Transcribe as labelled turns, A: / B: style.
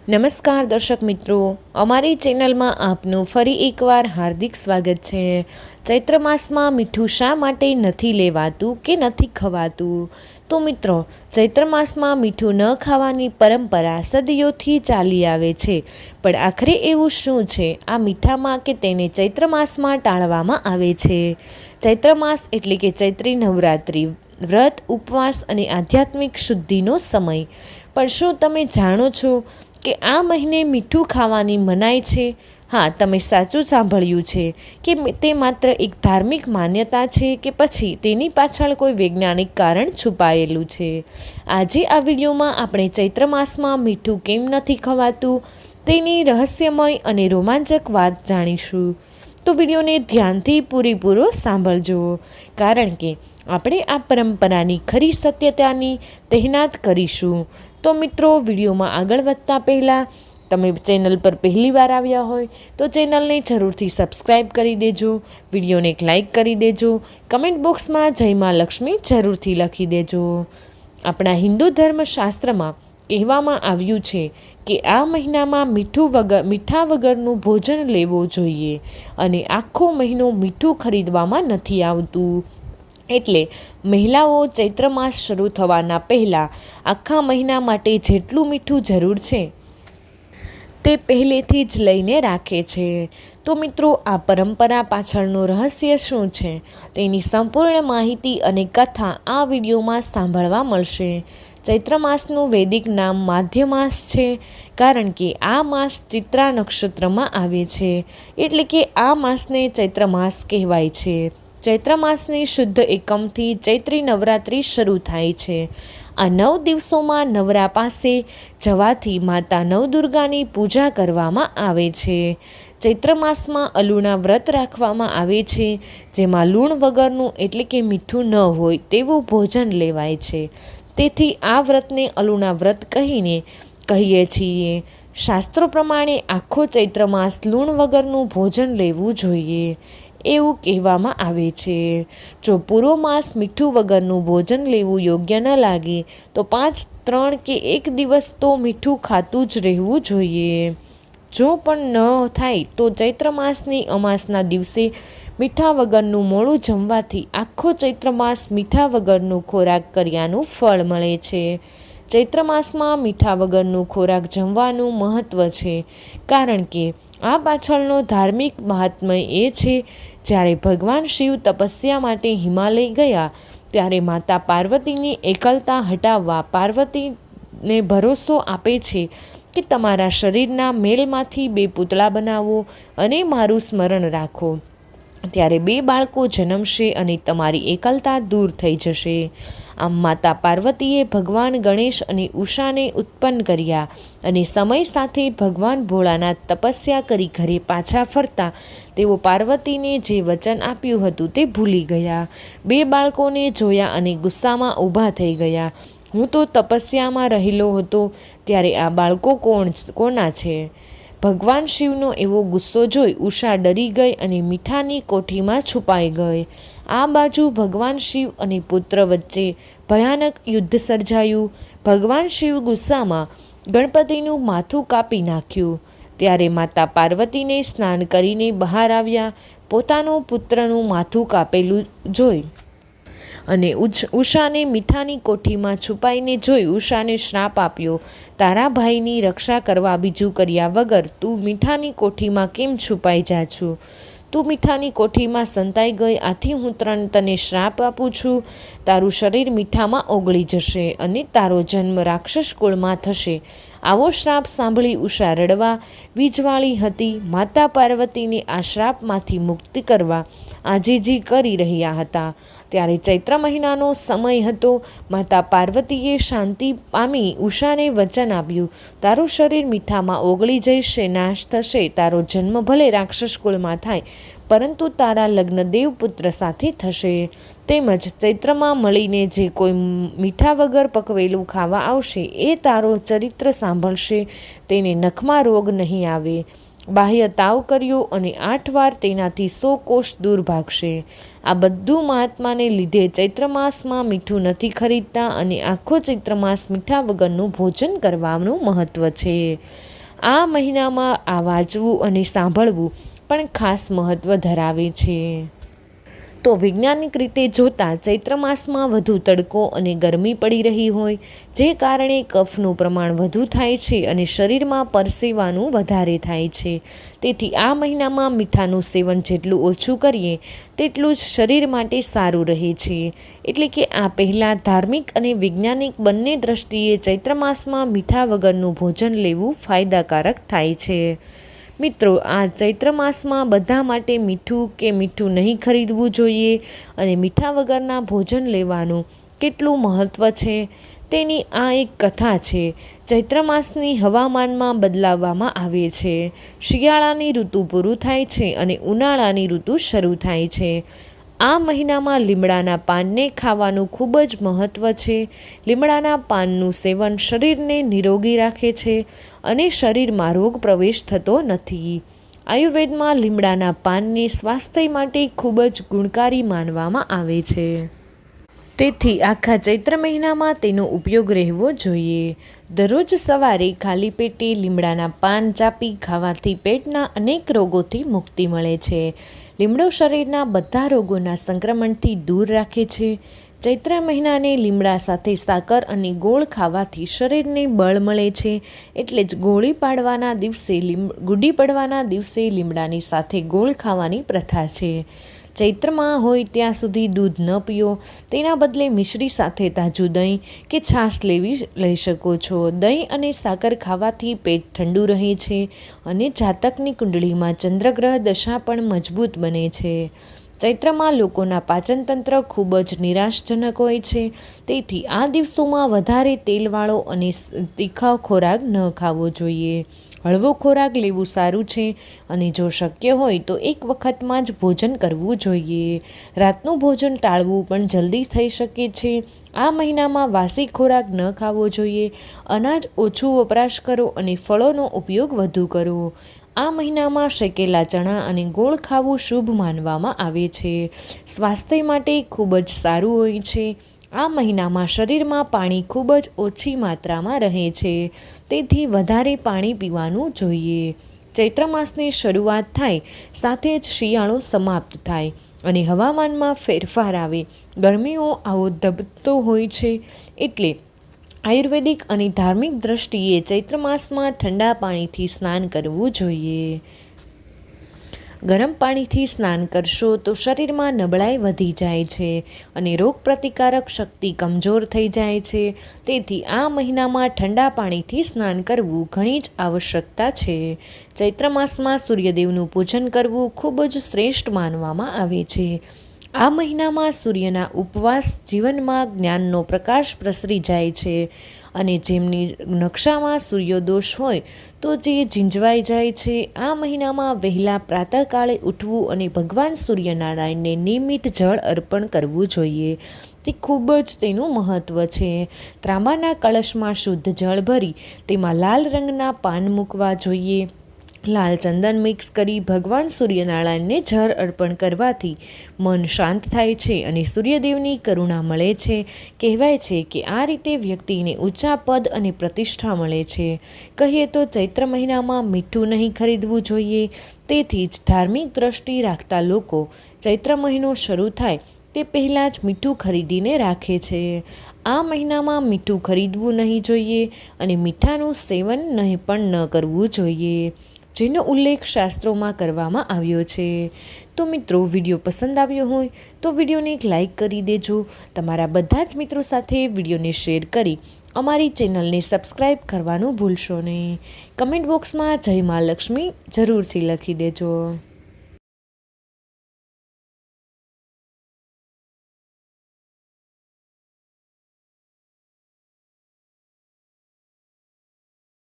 A: નમસ્કાર દર્શક મિત્રો, અમારી ચેનલમાં આપનું ફરી એકવાર હાર્દિક સ્વાગત છે। ચૈત્ર માસમાં મીઠું શા માટે નથી લેવાતું કે નથી ખવાતું? તો મિત્રો, ચૈત્ર માસમાં મીઠું ન ખાવાની પરંપરા સદીઓથી ચાલી આવે છે, પણ આખરે એવું શું છે આ મીઠામાં કે તેને ચૈત્ર માસમાં ટાળવામાં આવે છે? ચૈત્ર માસ એટલે કે ચૈત્રી નવરાત્રિ, વ્રત, ઉપવાસ અને આધ્યાત્મિક શુદ્ધિનો સમય। પણ શું તમે જાણો છો કે આ મહિને મીઠું ખાવાની મનાઈ છે? હા, તમે સાચું સાંભળ્યું છે કે તે માત્ર એક ધાર્મિક માન્યતા છે કે પછી તેની પાછળ કોઈ વૈજ્ઞાનિક કારણ છુપાયેલું છે? આજે આ વિડીયોમાં આપણે ચૈત્ર માસમાં મીઠું કેમ નથી ખવાતું તેની રહસ્યમય અને રોમાંચક વાત જાણીશું। તો વિડીયોને ધ્યાનથી પૂરેપૂરો સાંભળજો, કારણ કે આપણે આ પરંપરાની ખરી સત્યતાની તહેનાત કરીશું। તો મિત્રો, વિડીયોમાં આગળ વધતા પહેલાં તમે ચેનલ પર પહેલીવાર આવ્યા હોય તો ચેનલને જરૂરથી સબસ્ક્રાઈબ કરી દેજો, વિડીયોને એક લાઈક કરી દેજો, કમેન્ટ બોક્સમાં જય મા લક્ષ્મી જરૂરથી લખી દેજો। આપણા હિન્દુ ધર્મશાસ્ત્રમાં કહેવામાં આવ્યું છે કે આ મહિનામાં મીઠા વગરનું ભોજન લેવું જોઈએ અને આખો મહિનો મીઠું ખરીદવામાં નથી આવતું। એટલે મહિલાઓ ચૈત્ર માસ શરૂ થવાના પહેલાં આખા મહિના માટે જેટલું મીઠું જરૂર છે તે પહેલેથી જ લઈને રાખે છે। તો મિત્રો, આ પરંપરા પાછળનું રહસ્ય શું છે તેની સંપૂર્ણ માહિતી અને કથા આ વિડીયોમાં સાંભળવા મળશે। ચૈત્ર માસનું વૈદિક નામ માધ્ય માસ છે, કારણ કે આ માસ ચિત્રા નક્ષત્રમાં આવે છે, એટલે કે આ માસને ચૈત્ર માસ કહેવાય છે। ચૈત્ર માસની શુદ્ધ એકમથી ચૈત્રી નવરાત્રિ શરૂ થાય છે। આ 9 દિવસોમાં નવરા પાસે જવાથી માતા નવદુર્ગાની પૂજા કરવામાં આવે છે। ચૈત્ર માસમાં અલુણા વ્રત રાખવામાં આવે છે, જેમાં લૂણ વગરનું એટલે કે મીઠું ન હોય તેવું ભોજન લેવાય છે। તેથી આ વ્રતને અલુણા વ્રત કહીએ છીએ। શાસ્ત્રો પ્રમાણે આખો ચૈત્ર માસ લૂણ વગરનું ભોજન લેવું જોઈએ એવું કહેવામાં આવે છે। જો પૂરો માસ મીઠું વગરનું ભોજન લેવું યોગ્ય ન લાગે તો 5, 3 કે 1 દિવસ તો મીઠું ખાતું જ રહેવું જોઈએ। જો પણ ન થાય તો ચૈત્ર માસની અમાસના દિવસે મીઠા વગરનું મોડું જમવાથી આખો ચૈત્ર માસ મીઠા વગરનું ખોરાક કર્યાનું ફળ મળે છે। ચૈત્ર માસમાં મીઠા વગરનું ખોરાક જમવાનું મહત્ત્વ છે, કારણ કે આ પાછળનો ધાર્મિક મહાત્મ્ય એ છે, જ્યારે ભગવાન શિવ તપસ્યા માટે હિમાલય ગયા ત્યારે માતા પાર્વતીની એકલતા હટાવવા પાર્વતીને ભરોસો આપે છે કે તમારા શરીરના મેલમાંથી 2 પૂતળા બનાવો અને મારું સ્મરણ રાખો, ત્યારે 2 બાળકો જન્મશે અને તમારી એકલતા દૂર થઈ જશે। આમ માતા પાર્વતીએ ભગવાન ગણેશ અને ઉષાને ઉત્પન્ન કર્યા અને સમય સાથે ભગવાન ભોળાનાથ તપસ્યા કરી ઘરે પાછા ફરતા તેઓ પાર્વતીને જે વચન આપ્યું હતું તે ભૂલી ગયા। 2 બાળકોને જોયા અને ગુસ્સામાં ઊભા થઈ ગયા। હું તો તપસ્યામાં રહેલો હતો, ત્યારે આ બાળકો કોના છે? ભગવાન શિવનો એવો ગુસ્સો જોઈ ઉષા ડરી ગઈ અને મીઠાની કોઠીમાં છુપાઈ ગઈ। આ બાજુ ભગવાન શિવ અને પુત્ર વચ્ચે ભયાનક યુદ્ધ સર્જાયું। ભગવાન શિવ ગુસ્સામાં ગણપતિનું માથું કાપી નાખ્યું, ત્યારે માતા પાર્વતીને સ્નાન કરીને બહાર આવ્યા, પોતાનો પુત્રનું માથું કાપેલું જોઈ અને ઉષાને મીઠાની કોઠીમાં છુપાઈને જોઈ ઉષાને શ્રાપ આપ્યો, તારા ભાઈની રક્ષા કરવા બીજું કર્યા વગર તું મીઠાની કોઠીમાં કેમ છુપાઈ જા છું? તું મીઠાની કોઠીમાં સંતાઈ ગઈ, આથી હું તને શ્રાપ આપું છું, તારું શરીર મીઠામાં ઓગળી જશે અને તારો જન્મ રાક્ષસ કુળમાં થશે। આવો શ્રાપ સાંભળી ઉષા રડવા વીજવાળી હતી। માતા પાર્વતીને આ શ્રાપમાંથી મુક્તિ કરવા આજીજી કરી રહ્યા હતા। ત્યારે ચૈત્ર મહિનાનો સમય હતો। માતા પાર્વતીએ શાંતિ પામી ઉષાને વચન આપ્યું, તારું શરીર મીઠામાં ઓગળી જશે, નાશ થશે, તારો જન્મ ભલે રાક્ષસ કુળમાં થાય પરંતુ તારા લગ્ન દેવપુત્ર સાથે થશે। તેમજ ચૈત્રમાં મળીને જે કોઈ મીઠા વગર પકવેલું ખાવા આવશે એ તારો ચરિત્ર સાંભળશે, તેને નખમાં રોગ નહીં આવે। બાહ્ય તાવ કર્યો અને 8 વાર તેનાથી 100 કોષ દૂર ભાગશે. આ બધું મહાત્માને લીધે ચૈત્ર માસમાં મીઠું નથી ખરીદતા અને આખો ચૈત્ર માસ મીઠા વગરનું ભોજન કરવાનું મહત્ત્વ છે. આ મહિનામાં આ વાંચવું અને સાંભળવું પણ ખાસ મહત્ત્વ ધરાવે છે. તો વૈજ્ઞાનિક રીતે જોતાં ચૈત્ર માસમાં વધુ તડકો અને ગરમી પડી રહી હોય, જે કારણે કફનું પ્રમાણ વધુ થાય છે અને શરીરમાં પરસેવાનું વધારે થાય છે. તેથી આ મહિનામાં મીઠાનું સેવન જેટલું ઓછું કરીએ તેટલું જ શરીર માટે સારું રહે છે. એટલે કે આ પહેલાં ધાર્મિક અને વૈજ્ઞાનિક બંને દ્રષ્ટિએ ચૈત્ર માસમાં મીઠા વગરનું ભોજન લેવું ફાયદાકારક થાય છે. મિત્રો, આ ચૈત્ર માસમાં બધા માટે મીઠું નહીં ખરીદવું જોઈએ અને મીઠા વગરના ભોજન લેવાનું કેટલું મહત્ત્વ છે તેની આ એક કથા છે. ચૈત્ર માસની હવામાનમાં બદલાવવામાં આવે છે. શિયાળાની ઋતુ પૂરું થાય છે અને ઉનાળાની ઋતુ શરૂ થાય છે. આ મહિનામાં લીમડાના પાનને ખાવાનું ખૂબ જ મહત્ત્વ છે. લીમડાના પાનનું સેવન શરીરને નિરોગી રાખે છે અને શરીરમાં રોગ પ્રવેશ થતો નથી. આયુર્વેદમાં લીમડાના પાનને સ્વાસ્થ્ય માટે ખૂબ જ ગુણકારી માનવામાં આવે છે. તેથી આખા ચૈત્ર મહિનામાં તેનો ઉપયોગ રહેવો જોઈએ. દરરોજ સવારે ખાલી પેટે લીમડાના પાન ચાપી ખાવાથી પેટના અનેક રોગોથી મુક્તિ મળે છે. લીમડો શરીરના બધા રોગોના સંક્રમણથી દૂર રાખે છે. ચૈત્ર મહિનાને લીમડા સાથે સાકર અને ગોળ ખાવાથી શરીરને બળ મળે છે. એટલે જ ગુડી પડવાના દિવસે લીમડાની સાથે ગોળ ખાવાની પ્રથા છે. ચૈત્રમાં હોય ત્યાં સુધી દૂધ ન પીઓ, તેના બદલે મિશ્રી સાથે તાજું દહીં કે છાશ લઈ શકો છો. દહીં અને સાકર ખાવાથી પેટ ઠંડુ રહે છે અને જાતકની કુંડળીમાં ચંદ્રગ્રહ દશા પણ મજબૂત બને છે. ચૈત્રમાં લોકોના પાચનતંત્ર ખૂબ જ નિરાશજનક હોય છે. તેથી આ દિવસોમાં વધારે તેલવાળો અને તીખો ખોરાક ન ખાવો જોઈએ. હળવો ખોરાક લેવું સારું છે અને જો શક્ય હોય તો એક વખતમાં જ ભોજન કરવું જોઈએ. રાતનું ભોજન ટાળવું પણ જલ્દી થઈ શકે છે. આ મહિનામાં વાસી ખોરાક ન ખાવો જોઈએ. અનાજ ઓછું વપરાશ કરો અને ફળોનો ઉપયોગ વધુ કરો. આ મહિનામાં શેકેલા ચણા અને ગોળ ખાવું શુભ માનવામાં આવે છે. સ્વાસ્થ્ય માટે ખૂબ જ સારું હોય છે. આ મહિનામાં શરીરમાં પાણી ખૂબ જ ઓછી માત્રામાં રહે છે. તેથી વધારે પાણી પીવાનું જોઈએ. ચૈત્ર માસની શરૂઆત થાય સાથે જ શિયાળો સમાપ્ત થાય અને હવામાનમાં ફેરફાર આવે. ગરમીઓ આવો ધબધબતો હોય છે. એટલે આયુર્વેદિક અને ધાર્મિક દ્રષ્ટિએ ચૈત્ર માસમાં ઠંડા પાણીથી સ્નાન કરવું જોઈએ. ગરમ પાણીથી સ્નાન કરશો તો શરીરમાં નબળાઈ વધી જાય છે અને રોગપ્રતિકારક શક્તિ કમજોર થઈ જાય છે. તેથી આ મહિનામાં ઠંડા પાણીથી સ્નાન કરવું ઘણી જ આવશ્યકતા છે. ચૈત્ર માસમાં સૂર્યદેવનું પૂજન કરવું ખૂબ જ શ્રેષ્ઠ માનવામાં આવે છે. આ મહિનામાં સૂર્યના ઉપવાસ જીવનમાં જ્ઞાનનો પ્રકાશ પ્રસરી જાય છે અને જેમની નકશામાં સૂર્યદોષ હોય તો જે ઝીંઝવાઈ જાય છે. આ મહિનામાં વહેલા પ્રાતઃકાળે ઉઠવું અને ભગવાન સૂર્યનારાયણને નિયમિત જળ અર્પણ કરવું જોઈએ. તે ખૂબ જ તેનું મહત્ત્વ છે. ત્રાંબાના કળશમાં શુદ્ધ જળ ભરી તેમાં લાલ રંગના પાન મૂકવા જોઈએ. લાલ ચંદન મિક્સ કરી ભગવાન સૂર્યનારાયણને જળ અર્પણ કરવાથી મન શાંત થાય છે અને સૂર્યદેવની કરુણા મળે છે. કહેવાય છે કે આ રીતે વ્યક્તિને ઊંચા પદ અને પ્રતિષ્ઠા મળે છે. કહીએ તો ચૈત્ર મહિનામાં મીઠું નહીં ખરીદવું જોઈએ. તેથી જ ધાર્મિક દ્રષ્ટિ રાખતા લોકો ચૈત્ર મહિનો શરૂ થાય તે પહેલાં જ મીઠું ખરીદીને રાખે છે. આ મહિનામાં મીઠું ખરીદવું નહીં જોઈએ અને મીઠાનું સેવન પણ ન કરવું જોઈએ, જેનો ઉલ્લેખ શાસ્ત્રોમાં કરવામાં આવ્યો છે. તો મિત્રો, વિડીયો પસંદ આવ્યો હોય તો વિડીયોને એક લાઇક કરી દેજો. તમારા બધા જ મિત્રો સાથે વિડીયોને શેર કરી અમારી ચેનલને સબસ્ક્રાઈબ કરવાનું ભૂલશો નહીં. કમેન્ટ બોક્સમાં જય મા લક્ષ્મી જરૂરથી લખી દેજો.